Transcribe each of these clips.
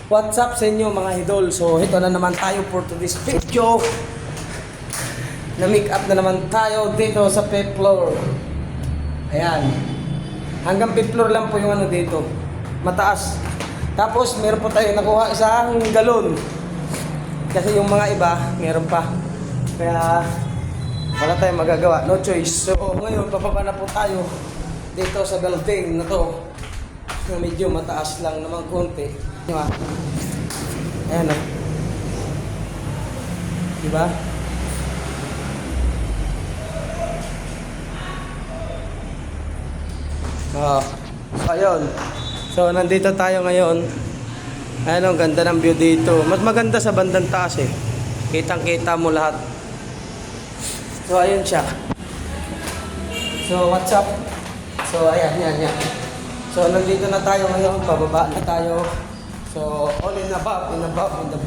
What's up sa inyo mga idol? So ito na naman tayo for today's video. Na-make up na naman tayo dito sa 5th floor. Ayan. Hanggang 5th floor lang po yung ano dito. Mataas. Tapos meron po tayo nakuha isang galon. Kasi yung mga iba, meron pa. Kaya wala tayong magagawa. No choice. So ngayon papaba na po tayo dito sa building na to. Na medyo mataas lang naman konti. Diba? Ayan o. Diba? Oh. So, ayun. So, nandito tayo ngayon. Ayan o, ganda ng view dito. Mas maganda sa bandang taas eh. Kitang-kita mo lahat. So, ayun siya. So, what's up? So, ayan, yan. So, nandito na tayo ngayon. Pababa na tayo. So, all in the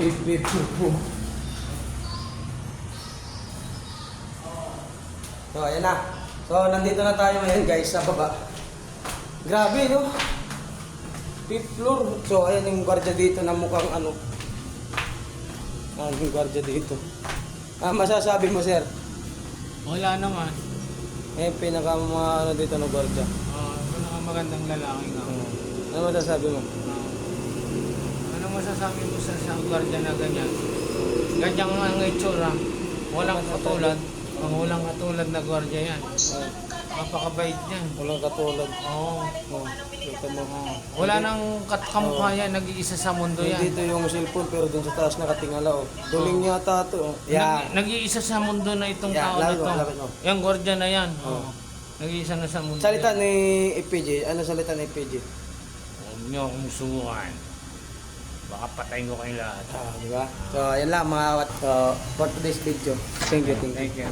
beep. So, ayan na. So, nandito na tayo ngayon guys sa baba. Grabe, no? 5th floor. So, ayan yung gwardiya dito na mukhang ano. Yung gwardiya dito. Masasabi mo, sir? Wala naman. Pinaka ano dito ng gwardiya. Pinakamagandang lalaki nga. Ano masasabi mo? Ano masasabi mo sa gwardiya na ganyan? Ganyan nga ang itsura. Walang katulad. Ang walang katulad na gwardiya yan. Napakabait niyan. Walang katulad. Oo. Ito mo. Wala nang kamukha yan. Nag-iisa sa mundo yan. Dito yung cellphone pero dun sa taas nakatingala oh. Duling yata to. Yan. Nag-iisa sa mundo na itong tao na lapit to. mo. Yung gwardiya na yan. Nag-iisa na sa mundo. Salita yan. ni EPJ. Ano salita ni EPJ? Huwag niyo akong subukan. Baka patayin ko kayo lahat. Di ba? So, yan lang mga for today's video. Thank you. Thank you.